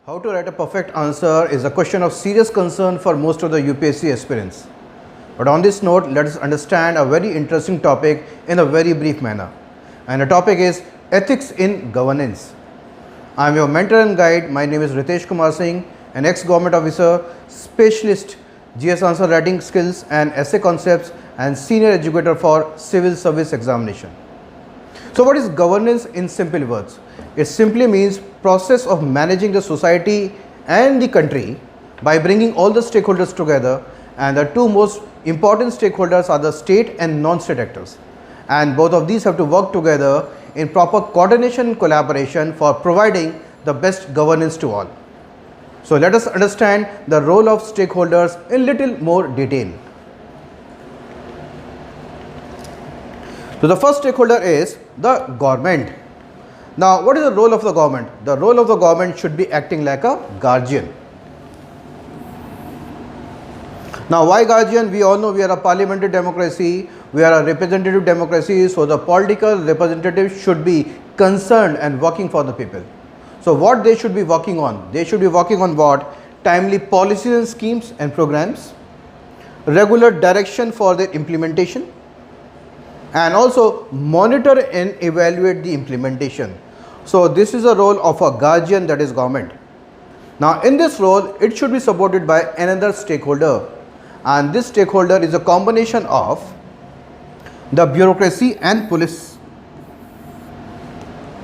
How to write a perfect answer is a question of serious concern for most of the UPSC aspirants. But on this note, let us understand a very interesting topic in a very brief manner. And the topic is ethics in governance. I am your mentor and guide. My name is Ritesh Kumar Singh, an ex-government officer, specialist GS answer writing skills and essay concepts, and senior educator for civil service examination. So what is governance in simple words? It simply means process of managing the society and the country by bringing all the stakeholders together, and the two most important stakeholders are the state and non-state actors, and both of these have to work together in proper coordination and collaboration for providing the best governance to all. So let us understand the role of stakeholders in little more detail. So the first stakeholder is the government. Now what is the role of the government? The role of the government should be acting like a guardian. Now why guardian? We all know we are a parliamentary democracy, we are a representative democracy, so the political representatives should be concerned and working for the people. So what they should be working on? They should be working on what? Timely policies and schemes and programs, regular direction for their implementation, and also monitor and evaluate the implementation. So this is a role of a guardian, that is government. Now in this role, it should be supported by another stakeholder, and this stakeholder is a combination of the bureaucracy and police.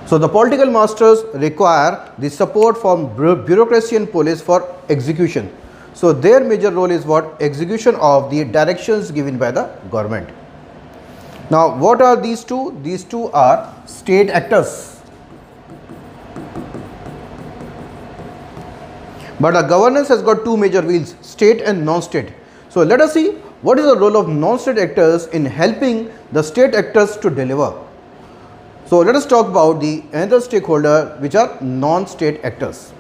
So the political masters require the support from bureaucracy and police for execution. So their major role is what? Execution of the directions given by the government. Now what are these two? These two are state actors. But a governance has got two major wheels, state and non-state. So let us see what is the role of non-state actors in helping the state actors to deliver. So let us talk about the another stakeholder, which are non-state actors.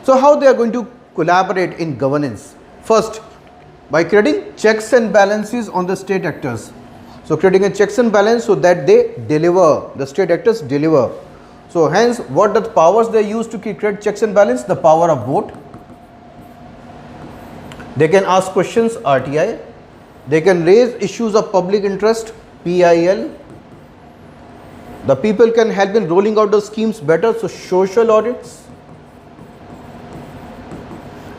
So how they are going to collaborate in governance? First, by creating checks and balances on the state actors. So creating a checks and balance so that they deliver, the state actors deliver. So hence, what are the powers they use to create checks and balance? The power of vote. They can ask questions, RTI. They can raise issues of public interest, PIL. The people can help in rolling out the schemes better, so social audits.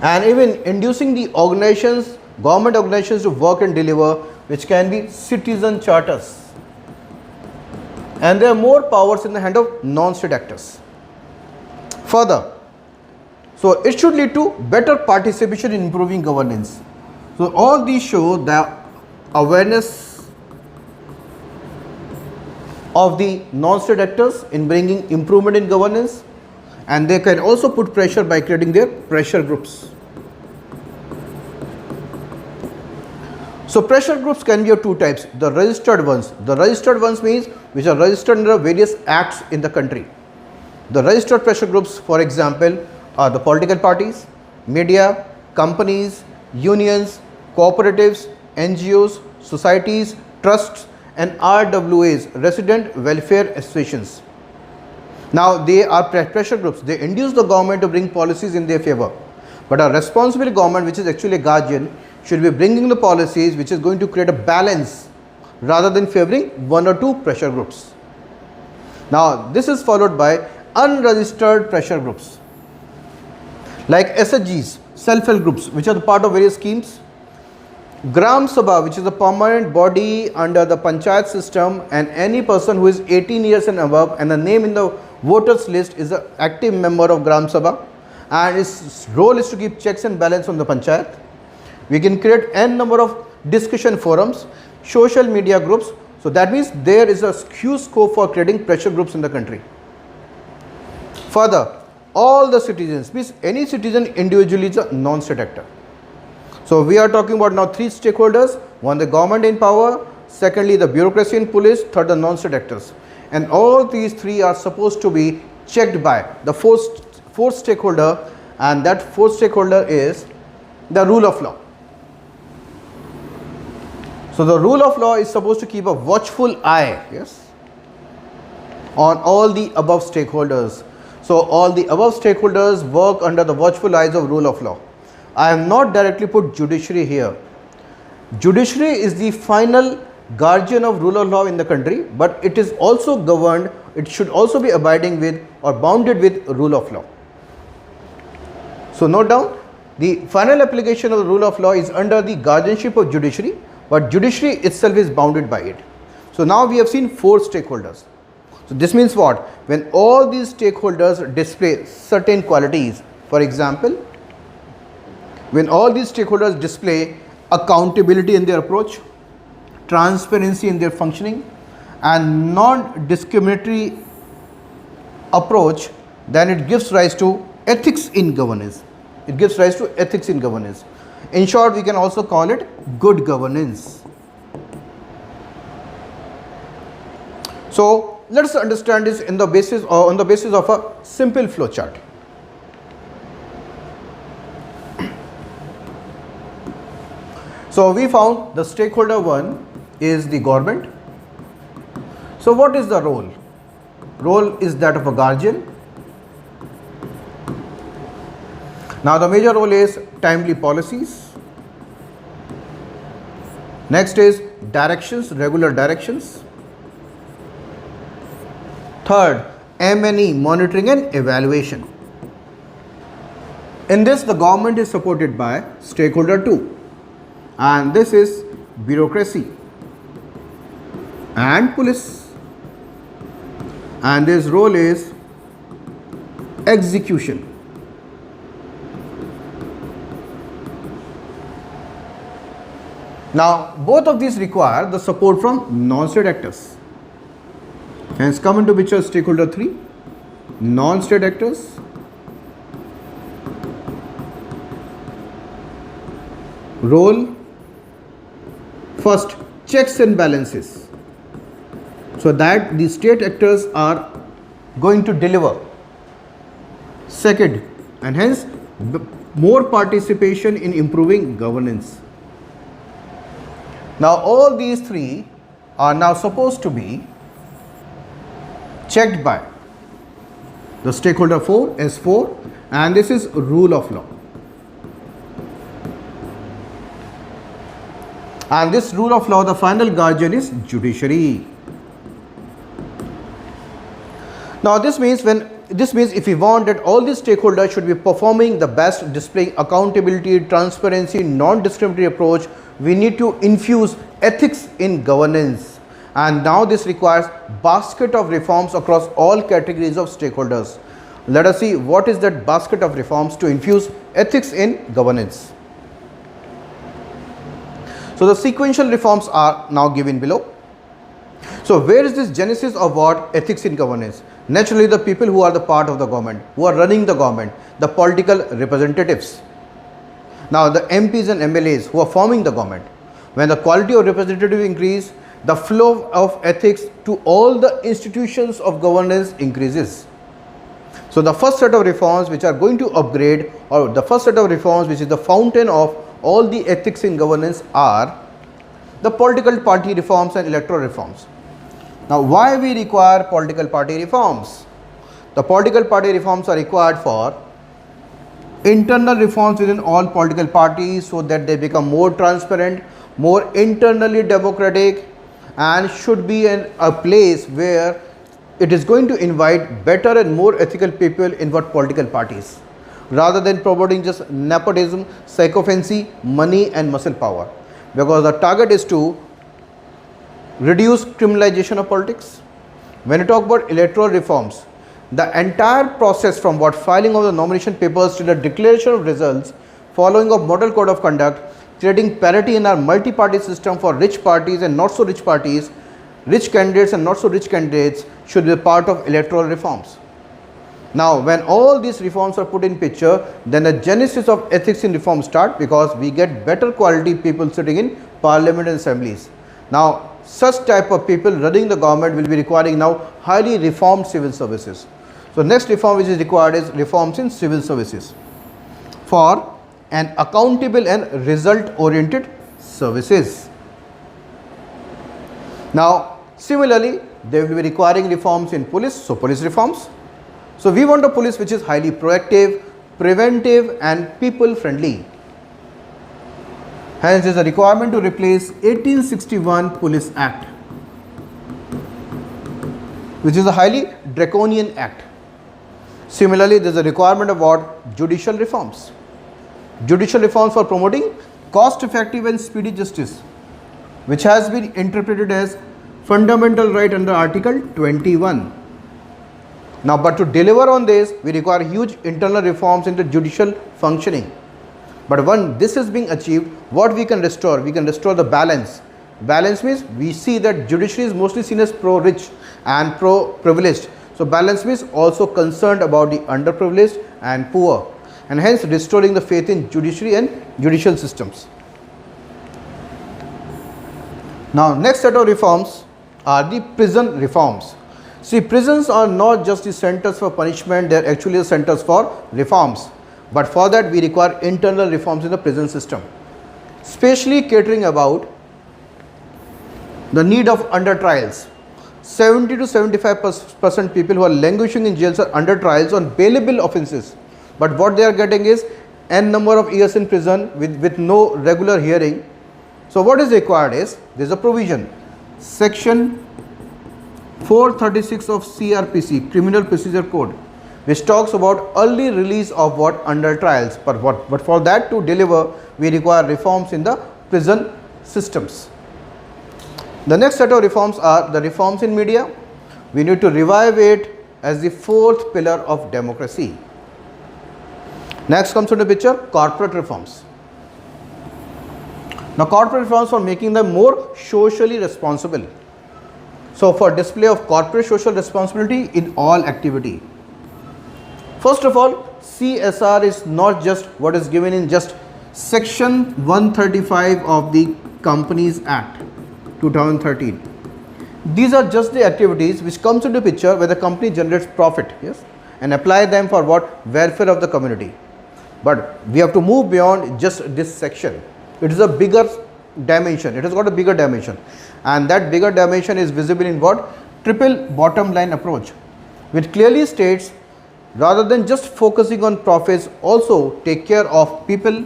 And even inducing the organizations, government organizations to work and deliver, which can be citizen charters. And there are more powers in the hand of non-state actors. Further, so it should lead to better participation in improving governance. So all these show the awareness of the non-state actors in bringing improvement in governance, and they can also put pressure by creating their pressure groups. So pressure groups can be of two types, the registered ones. The registered ones means which are registered under various acts in the country. The registered pressure groups, for example, are the political parties, media, companies, unions, cooperatives, NGOs, societies, trusts, and RWAs, resident welfare associations. Now they are pressure groups. They induce the government to bring policies in their favor. But a responsible government, which is actually a guardian, should be bringing the policies which is going to create a balance rather than favoring one or two pressure groups. Now this is followed by unregistered pressure groups like SHGs, self-help groups, which are the part of various schemes. Gram Sabha, which is a permanent body under the panchayat system, and any person who is 18 years and above and the name in the voters list is an active member of Gram Sabha, and its role is to keep checks and balance on the panchayat. We can create n number of discussion forums, social media groups. So that means there is a huge scope for creating pressure groups in the country. Further, all the citizens, means any citizen individually is a non-state actor. So we are talking about now three stakeholders: one, the government in power; secondly, the bureaucracy and police; third, the non-state actors. And all these three are supposed to be checked by the fourth stakeholder, and that fourth stakeholder is the rule of law. So the rule of law is supposed to keep a watchful eye, yes, on all the above stakeholders. So all the above stakeholders work under the watchful eyes of rule of law. I have not directly put judiciary here. Judiciary is the final guardian of rule of law in the country, but it is also governed, it should also be abiding with or bounded with rule of law. So note down, the final application of the rule of law is under the guardianship of judiciary, but judiciary itself is bounded by it. So now we have seen 4 stakeholders. So this means what? When all these stakeholders display certain qualities, for example, when all these stakeholders display accountability in their approach, transparency in their functioning, and non-discriminatory approach, then it gives rise to ethics in governance. It gives rise to ethics in governance. In short, we can also call it good governance. So let us understand this on the basis of a simple flow chart. So we found the stakeholder 1 is the government. So what is the role? Role is that of a guardian. Now the major role is timely policies. Next is directions, regular directions. Third, M&E, monitoring and evaluation. In this, the government is supported by stakeholder 2, and this is bureaucracy and police, and this role is execution. Now both of these require the support from non-state actors. Hence come into picture stakeholder 3, non-state actors, role. First, checks and balances, so that the state actors are going to deliver. Second, and hence more participation in improving governance. Now all these 3 are now supposed to be checked by the stakeholder 4, S4, and this is rule of law. And this rule of law, the final guardian is judiciary. Now this means if we want that all these stakeholders should be performing the best, displaying accountability, transparency, non-discriminatory approach, we need to infuse ethics in governance. And now this requires basket of reforms across all categories of stakeholders. Let us see what is that basket of reforms to infuse ethics in governance. So the sequential reforms are now given below. So where is this genesis of what? Ethics in governance. Naturally, the people who are the part of the government, who are running the government, the political representatives. Now the MPs and MLAs who are forming the government. When the quality of representative increase, the flow of ethics to all the institutions of governance increases. So the first set of reforms which are going to upgrade, or the first set of reforms which is the fountain of all the ethics in governance, are the political party reforms and electoral reforms. Now why we require political party reforms? The political party reforms are required for internal reforms within all political parties, so that they become more transparent, more internally democratic, and should be a place where it is going to invite better and more ethical people in what political parties, rather than promoting just nepotism, sycophancy, money and muscle power. Because the target is to reduce criminalization of politics. When you talk about electoral reforms, the entire process from what filing of the nomination papers to the declaration of results, following of model code of conduct, creating parity in our multi-party system for rich parties and not so rich parties, rich candidates and not so rich candidates, should be part of electoral reforms. Now when all these reforms are put in picture, then the genesis of ethics in reform start, because we get better quality people sitting in parliament and assemblies. Now such type of people running the government will be requiring now highly reformed civil services. So next reform which is required is reforms in civil services for an accountable and result oriented services. Now similarly, they will be requiring reforms in police, so police reforms. So we want a police which is highly proactive, preventive and people friendly. Hence there is a requirement to replace 1861 Police Act, which is a highly draconian act. Similarly, there is a requirement about judicial reforms. Judicial reforms for promoting cost effective and speedy justice, which has been interpreted as fundamental right under Article 21. Now, but to deliver on this, we require huge internal reforms in the judicial functioning. But when this is being achieved, what we can restore? We can restore the balance. Balance means we see that judiciary is mostly seen as pro-rich and pro-privileged. So balance means also concerned about the underprivileged and poor, and hence restoring the faith in judiciary and judicial systems. Now, next set of reforms are the prison reforms. See, prisons are not just the centers for punishment, they are actually the centers for reforms. But for that we require internal reforms in the prison system, especially catering about the need of under trials. 70 to 75% people who are languishing in jails are under trials on bailable offences. But what they are getting is n number of years in prison with no regular hearing. So what is required is, there is a provision, section 436 of CRPC, Criminal Procedure Code, which talks about early release of what under trials. But for that to deliver, we require reforms in the prison systems. The next set of reforms are the reforms in media. We need to revive it as the fourth pillar of democracy. Next comes into picture corporate reforms. Now, corporate reforms for making them more socially responsible. So, for display of corporate social responsibility in all activity. First of all, CSR is not just what is given in just section 135 of the Companies Act 2013. These are just the activities which comes into picture where the company generates profit, yes, and apply them for what? Welfare of the community. But we have to move beyond just this section. It is a bigger dimension. It has got a bigger dimension, and that bigger dimension is visible in what? Triple bottom line approach, which clearly states, rather than just focusing on profits, also take care of people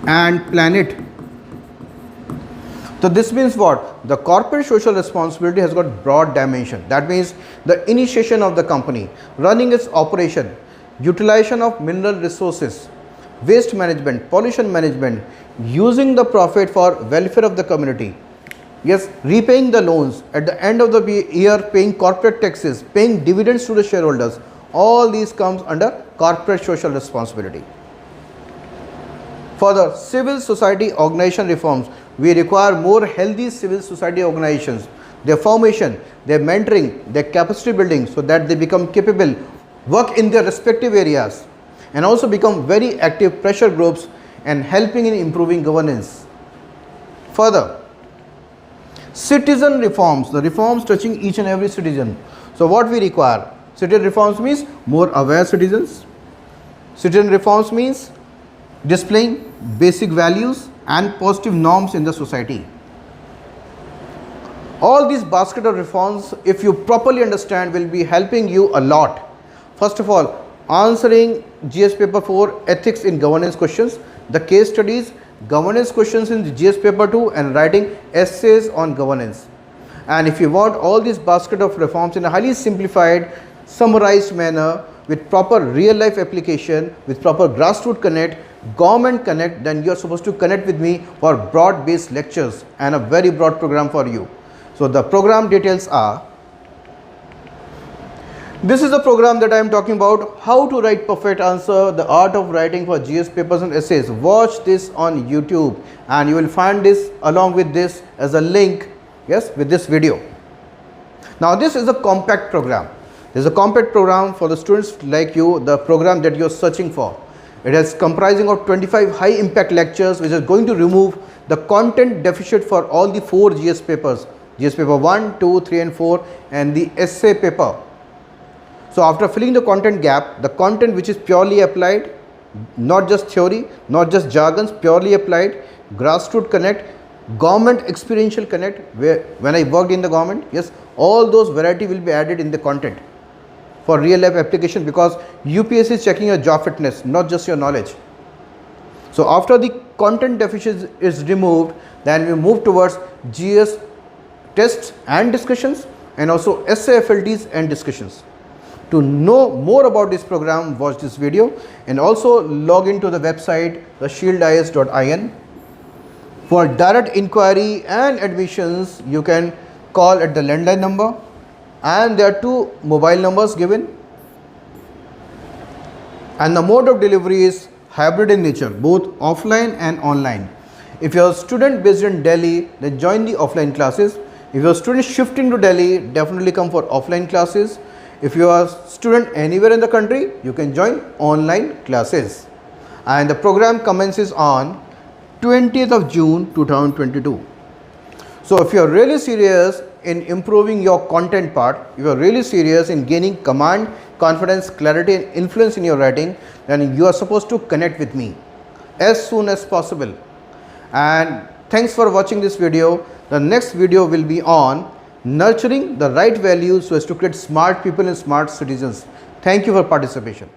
and planet. So this means what? The corporate social responsibility has got broad dimension. That means the initiation of the company, running its operation, utilization of mineral resources, waste management, pollution management, using the profit for welfare of the community, yes, repaying the loans, at the end of the year paying corporate taxes, paying dividends to the shareholders. All these comes under corporate social responsibility. Further, civil society organization reforms. We require more healthy civil society organizations, their formation, their mentoring, their capacity building, so that they become capable, work in their respective areas, and also become very active pressure groups and helping in improving governance. Further, citizen reforms, the reforms touching each and every citizen. So what we require? Citizen reforms means more aware citizens. Citizen reforms means displaying basic values and positive norms in the society. All these basket of reforms, if you properly understand, will be helping you a lot. First of all, answering GS paper 4 ethics in governance questions, the case studies, governance questions in the GS paper 2, and writing essays on governance. And if you want all these basket of reforms in a highly simplified, summarized manner with proper real life application, with proper grassroots connect, government connect, then you are supposed to connect with me for broad based lectures and a very broad program for you. So the program details are, this is the program that I am talking about, how to write perfect answer, the art of writing for GS papers and essays. Watch this on YouTube and you will find this along with this as a link, yes, with this video. Now this is a compact program. This is a compact program for the students like you, the program that you are searching for. It is comprising of 25 high impact lectures which is going to remove the content deficit for all the 4 GS papers, GS paper 1, 2, 3 and 4, and the essay paper. So after filling the content gap, the content which is purely applied, not just theory, not just jargons, purely applied, grassroots connect, government experiential connect, where when I worked in the government, yes, all those variety will be added in the content. for real life application, because UPSC is checking your job fitness, not just your knowledge. So after the content deficiency is removed, then we move towards GS tests and discussions, and also SAFLTs and discussions. To know more about this program, watch this video and also log into the website theshieldis.in. For direct inquiry and admissions, you can call at the landline number, and there are 2 mobile numbers given, and the mode of delivery is hybrid in nature, both offline and online. If you are a student based in Delhi, then join the offline classes. If you are a student shifting to Delhi, definitely come for offline classes. If you are a student anywhere in the country, you can join online classes. And the program commences on 20th of June 2022. So if you are really serious in improving your content part, if you are really serious in gaining command, confidence, clarity and influence in your writing, then you are supposed to connect with me as soon as possible. And thanks for watching this video. The next video will be on nurturing the right values so as to create smart people and smart citizens. Thank you for participation.